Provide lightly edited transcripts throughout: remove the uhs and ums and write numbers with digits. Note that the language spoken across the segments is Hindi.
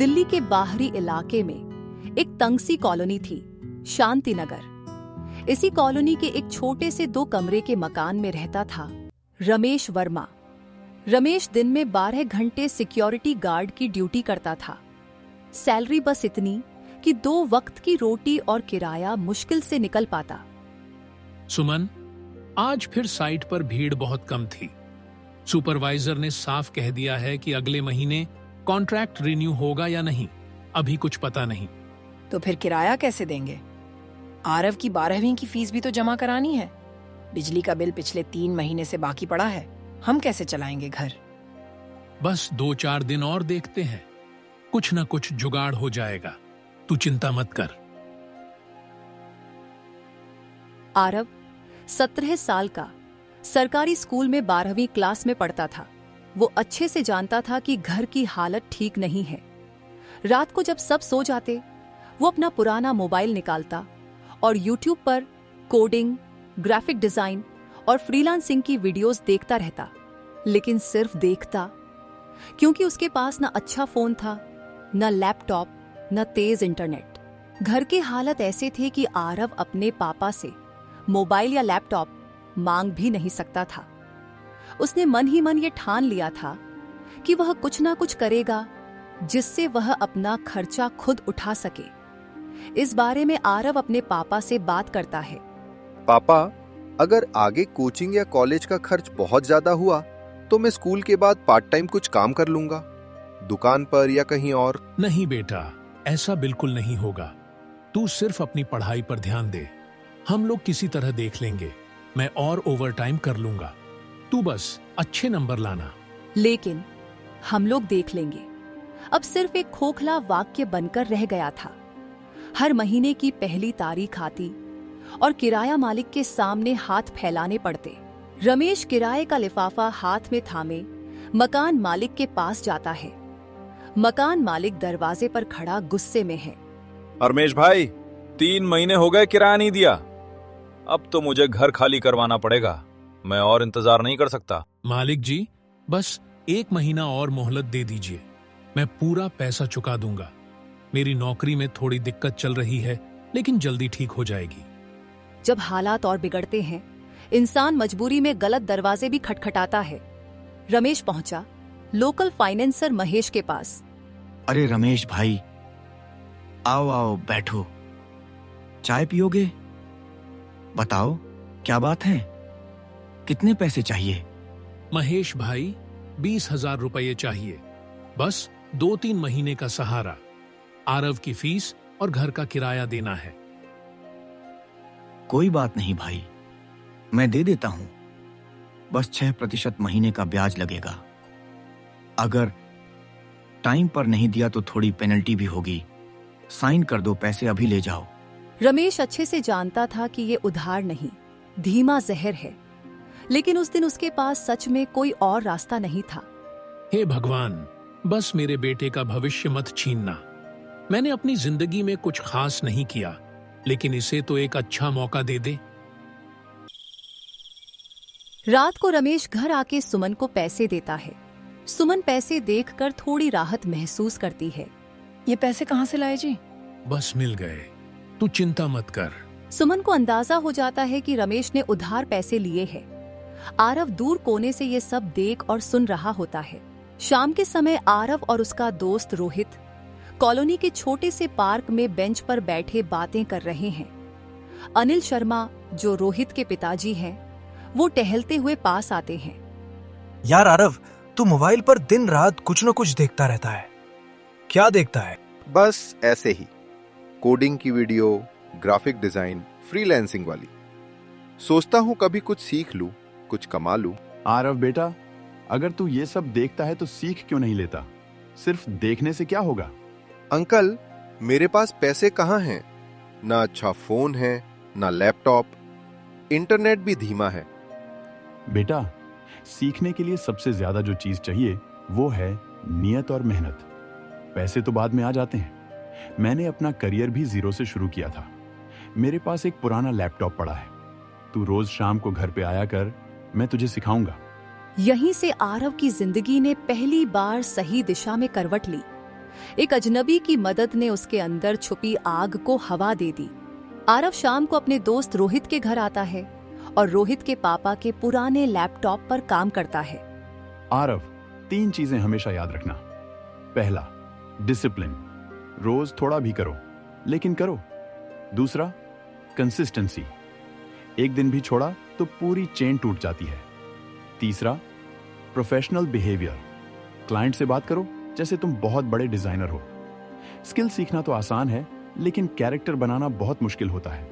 दिल्ली के बाहरी इलाके में एक तंगसी कॉलोनी थी, शांति नगर। इसी कॉलोनी के एक छोटे से 2 कमरे के मकान में रहता था रमेश वर्मा। रमेश दिन में 12 घंटे सिक्योरिटी गार्ड की ड्यूटी करता था। सैलरी बस इतनी कि 2 वक्त की रोटी और किराया मुश्किल से निकल पाता। सुमन, आज फिर साइट पर भीड़ बहुत कम थी। सुपरवाइजर ने साफ कह दिया है कि अगले महीने कॉन्ट्रैक्ट रिन्यू होगा या नहीं, अभी कुछ पता नहीं। तो फिर किराया कैसे देंगे? आरव की 12वीं की फीस भी तो जमा करानी है। बिजली का बिल पिछले 3 महीने से बाकी पड़ा है। हम कैसे चलाएंगे घर? बस 2-4 दिन और देखते हैं, कुछ न कुछ जुगाड़ हो जाएगा, तू चिंता मत कर। आरव 17 साल का, सरकारी स्कूल में 12वीं क्लास में पढ़ता था। वो अच्छे से जानता था कि घर की हालत ठीक नहीं है। रात को जब सब सो जाते, वो अपना पुराना मोबाइल निकालता और YouTube पर कोडिंग, ग्राफिक डिजाइन और फ्रीलांसिंग की वीडियोस देखता रहता। लेकिन सिर्फ देखता, क्योंकि उसके पास न अच्छा फोन था, न लैपटॉप, न तेज इंटरनेट। घर की हालत ऐसे थे कि आरव अपने पापा से मोबाइल या लैपटॉप मांग भी नहीं सकता था। उसने मन ही मन ये ठान लिया था कि वह कुछ ना कुछ करेगा जिससे वह अपना खर्चा खुद उठा सके। इस बारे में आरव अपने पापा से बात करता है। पापा, अगर आगे कोचिंग या कॉलेज का खर्च बहुत ज्यादा हुआ तो मैं स्कूल के बाद पार्ट टाइम कुछ काम कर लूंगा, दुकान पर या कहीं और। नहीं बेटा, ऐसा बिल्कुल नहीं होगा। तू सिर्फ अपनी पढ़ाई पर ध्यान दे, हम लोग किसी तरह देख लेंगे। मैं और ओवरटाइम कर लूंगा, तू बस अच्छे नंबर लाना। लेकिन हम लोग देख लेंगे अब सिर्फ एक खोखला वाक्य बनकर रह गया था। हर महीने की पहली तारीख आती और किराया मालिक के सामने हाथ फैलाने पड़ते। रमेश किराए का लिफाफा हाथ में थामे मकान मालिक के पास जाता है। मकान मालिक दरवाजे पर खड़ा गुस्से में है। रमेश भाई, 3 महीने हो गए किराया नहीं दिया। अब तो मुझे घर खाली करवाना पड़ेगा, मैं और इंतजार नहीं कर सकता। मालिक जी, बस 1 महीना और मोहलत दे दीजिए, मैं पूरा पैसा चुका दूंगा। मेरी नौकरी में थोड़ी दिक्कत चल रही है, लेकिन जल्दी ठीक हो जाएगी। जब हालात और बिगड़ते हैं, इंसान मजबूरी में गलत दरवाजे भी खटखटाता है। रमेश पहुंचा लोकल फाइनेंसर महेश के पास। अरे रमेश भाई, आओ आओ बैठो, चाय पियोगे? बताओ क्या बात है, कितने पैसे चाहिए? महेश भाई, 20,000 रुपये चाहिए, बस 2-3 महीने का सहारा। आरव की फीस और घर का किराया देना है। कोई बात नहीं भाई, मैं दे देता हूं, बस 6% महीने का ब्याज लगेगा। अगर टाइम पर नहीं दिया तो थोड़ी पेनल्टी भी होगी। साइन कर दो, पैसे अभी ले जाओ। रमेश अच्छे से जानता था कि ये उधार नहीं, धीमा जहर है, लेकिन उस दिन उसके पास सच में कोई और रास्ता नहीं था। हे भगवान, बस मेरे बेटे का भविष्य मत छीनना। मैंने अपनी जिंदगी में कुछ खास नहीं किया, लेकिन इसे तो एक अच्छा मौका दे दे। रात को रमेश घर आके सुमन को पैसे देता है। सुमन पैसे देखकर थोड़ी राहत महसूस करती है। ये पैसे कहाँ से लाए जी? बस मिल गए, तू चिंता मत कर। सुमन को अंदाजा हो जाता है कि रमेश ने उधार पैसे लिए हैं। आरव दूर कोने से ये सब देख और सुन रहा होता है। शाम के समय आरव और उसका दोस्त रोहित कॉलोनी के छोटे से पार्क में बेंच पर बैठे बातें कर रहे हैं। अनिल शर्मा, जो रोहित के पिताजी हैं, वो टहलते हुए पास आते हैं। यार आरव, तू मोबाइल पर दिन रात कुछ न कुछ देखता रहता है, क्या देखता है? बस ऐसे ही, कोडिंग की वीडियो, ग्राफिक डिजाइन, फ्रीलांसिंग वाली। सोचता हूँ कभी कुछ सीख लूं, कुछ कमा लूं। आरव बेटा, अगर तू ये सब देखता है तो सीख क्यों नहीं लेता? सिर्फ देखने से क्या होगा? अंकल, मेरे पास पैसे कहाँ हैं? ना अच्छा फोन है, ना लैपटॉप, इंटरनेट भी धीमा है। बेटा, सीखने के लिए सबसे ज्यादा जो चीज चाहिए वो है नियत और मेहनत। पैसे तो बाद में आ जाते हैं। मैंने अपना करियर भी जीरो से शुरू किया था। मेरे पास एक पुराना लैपटॉप पड़ा है, तू रोज शाम को घर पे आया कर, मैं तुझे सिखाऊंगा। यहीं से आरव की जिंदगी ने पहली बार सही दिशा में करवट ली। एक अजनबी की मदद ने उसके अंदर छुपी आग को हवा दे दी। आरव शाम को अपने दोस्त रोहित के घर आता है और रोहित के पापा के पुराने लैपटॉप पर काम करता है। आरव, 3 चीजें हमेशा याद रखना। पहला, डिसिप्लिन, रोज थोड़ा भी करो लेकिन करो। दूसरा, कंसिस्टेंसी, एक दिन भी छोड़ा तो पूरी चेन टूट जाती है। तीसरा, प्रोफेशनल बिहेवियर, क्लाइंट से बात करो जैसे तुम बहुत बड़े डिजाइनर हो। स्किल सीखना तो आसान है लेकिन कैरेक्टर बनाना बहुत मुश्किल होता है।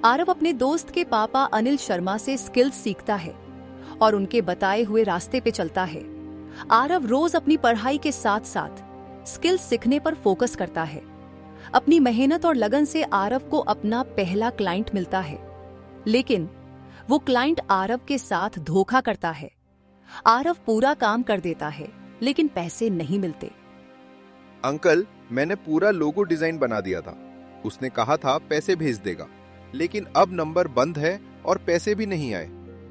आरव अपने दोस्त के पापा अनिल शर्मा से स्किल्स सीखता है और उनके बताए हुए रास्ते पे चलता है। आरव रोज अपनी पढ़ाई के साथ साथ स्किल्स सीखने पर फोकस करता है। अपनी मेहनत और लगन से आरव को अपना पहला क्लाइंट मिलता है, लेकिन वो क्लाइंट आरव के साथ धोखा करता है। आरव पूरा काम कर देता है लेकिन पैसे नहीं मिलते। अंकल, मैंने पूरा लोगो डिजाइन बना दिया था। उसने कहा था पैसे भेज देगा, लेकिन अब नंबर बंद है और पैसे भी नहीं आए।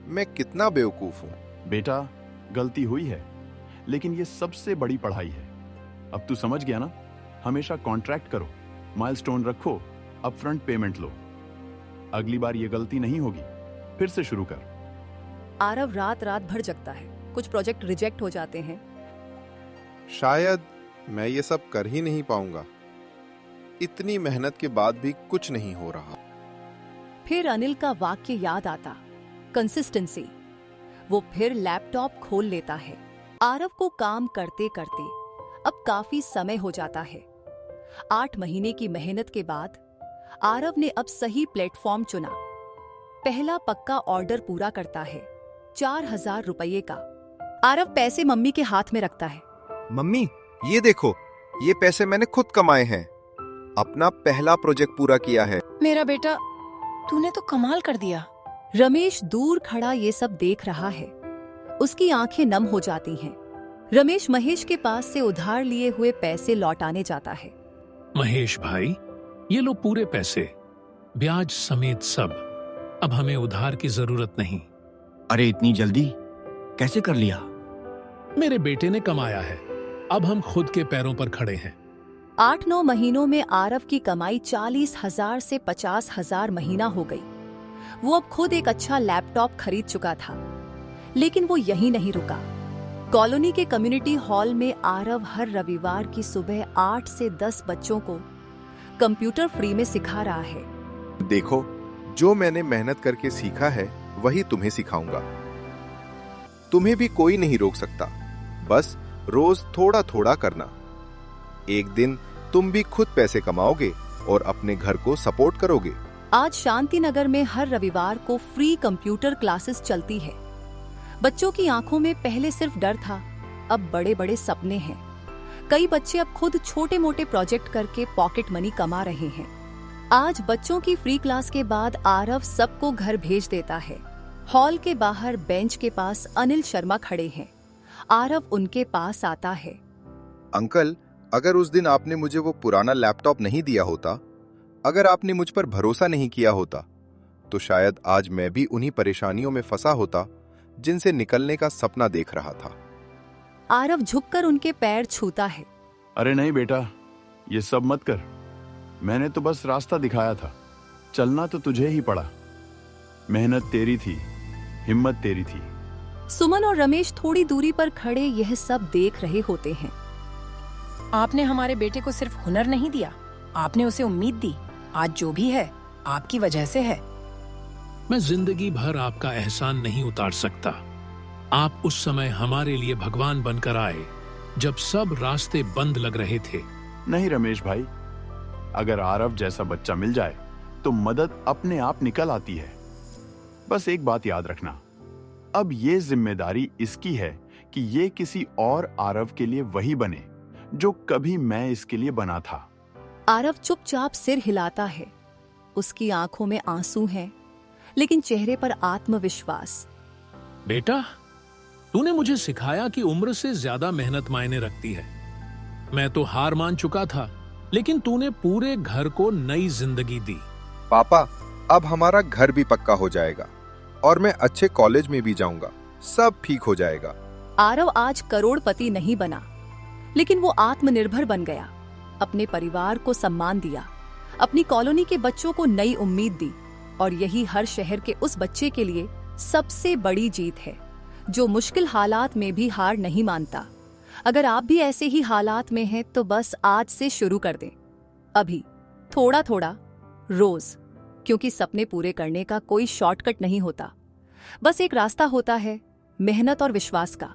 मैं कितना बेवकूफ हूँ। बेटा, गलती हुई है लेकिन ये सबसे बड़ी पढ़ाई है। अब तू समझ गया ना? हमेशा कॉन्ट्रैक्ट करो, माइलस्टोन रखो, अपफ्रंट पेमेंट लो। अगली बार ये गलती नहीं होगी। फिर से शुरू कर। आरव रात रात भर जगता है। कुछ प्रोजेक्ट रिजेक्ट हो जाते हैं। शायद मैं ये सब कर ही नहीं पाऊंगा। इतनी मेहनत के बाद भी कुछ नहीं हो रहा। फिर अनिल का वाक्य याद आता, कंसिस्टेंसी। वो फिर लैपटॉप खोल लेता है। आरव को काम करते करते अब काफी समय हो जाता है। 8 महीने की मेहनत के बाद आरव ने अब सही प्लेटफॉर्म चुना। पहला पक्का ऑर्डर पूरा करता है, 4000 रुपये का। आरव पैसे मम्मी के हाथ में रखता है। मम्मी, ये देखो, ये पैसे मैंने खुद कमाए हैं। अपना पहला प्रोजेक्ट पूरा किया है। मेरा बेटा, तूने तो कमाल कर दिया। रमेश दूर खड़ा ये सब देख रहा है। उसकी आंखें नम हो जाती हैं। रमेश महेश के पास से उधार लिए हुए पैसे लौटाने जाता है। महेश भाई, ये लो पूरे पैसे, ब्याज समेत सब। अब हमें उधार की जरूरत नहीं। अरे इतनी जल्दी कैसे कर लिया? मेरे बेटे ने कमाया है, अब हम खुद के पैरों पर खड़े हैं। 8-9 महीनों में आरव की कमाई 40,000 से 50,000 महीना हो गई। वो अब खुद एक अच्छा लैपटॉप खरीद चुका था। लेकिन वो यहीं नहीं रुका। कॉलोनी के कम्युनिटी हॉल में आरव हर रविवार की सुबह 8 से 10 बच्चों को कंप्यूटर फ्री में सिखा रहा है। देखो, जो मैंने मेहनत करके सीखा है वही तुम्हें सिखाऊंगा। तुम्हें भी कोई नहीं रोक सकता। बस रोज थोड़ा थोड़ा करना। एक दिन तुम भी खुद पैसे कमाओगे और अपने घर को सपोर्ट करोगे। आज शांति नगर में हर रविवार को फ्री कंप्यूटर क्लासेस चलती है। बच्चों की आंखों में पहले सिर्फ डर था, अब बड़े बड़े सपने हैं। कई बच्चे अब खुद छोटे मोटे प्रोजेक्ट करके पॉकेट मनी कमा रहे हैं। आज बच्चों की फ्री क्लास के बाद आरव सबको घर भेज देता है। हॉल के बाहर बेंच के पास अनिल शर्मा खड़े हैं। आरव उनके पास आता है। अंकल, अगर उस दिन आपने मुझे वो पुराना लैपटॉप नहीं दिया होता, अगर आपने मुझ पर भरोसा नहीं किया होता, तो शायद आज मैं भी उन्हीं परेशानियों में फंसा होता जिनसे निकलने का सपना देख रहा था। आरव झुककर उनके पैर छूता है। अरे नहीं बेटा, ये सब मत कर। मैंने तो बस रास्ता दिखाया था। चलना तो तुझे ही पड़ा। मेहनत तेरी थी, हिम्मत तेरी थी। सुमन और रमेश थोड़ी दूरी पर खड़े यह सब देख रहे होते हैं। आपने हमारे बेटे को सिर्फ हुनर नहीं दिया, आपने उसे उम्मीद दी। आज जो भी है आपकी वजह से है। मैं जिंदगी भर आपका एहसान नहीं उतार सकता। आप उस समय हमारे लिए भगवान बनकर आए जब सब रास्ते बंद लग रहे थे। नहीं रमेश भाई, अगर आरव जैसा बच्चा मिल जाए तो मदद अपने आप निकल आती है। बस एक बात याद रखना, अब ये जिम्मेदारी इसकी है कि ये किसी और आरव के लिए वही बने जो कभी मैं इसके लिए बना था। आरव चुपचाप सिर हिलाता है। उसकी आंखों में आंसू हैं, लेकिन चेहरे पर आत्मविश्वास। बेटा, तूने मुझे सिखाया कि उम्र से ज्यादा मेहनत मायने रखती है। मैं तो हार मान चुका था, लेकिन तूने पूरे घर को नई जिंदगी दी। पापा, अब हमारा घर भी पक्का हो जाएगा और मैं अच्छे कॉलेज में भी जाऊंगा। सब ठीक हो जाएगा। आरव आज करोड़पति नहीं बना, लेकिन वो आत्मनिर्भर बन गया, अपने परिवार को सम्मान दिया, अपनी कॉलोनी के बच्चों को नई उम्मीद दी। और यही हर शहर के उस बच्चे के लिए सबसे बड़ी जीत है जो मुश्किल हालात में भी हार नहीं मानता। अगर आप भी ऐसे ही हालात में हैं तो बस आज से शुरू कर दें, अभी, थोड़ा थोड़ा, रोज। क्योंकि सपने पूरे करने का कोई शॉर्टकट नहीं होता, बस एक रास्ता होता है, मेहनत और विश्वास का।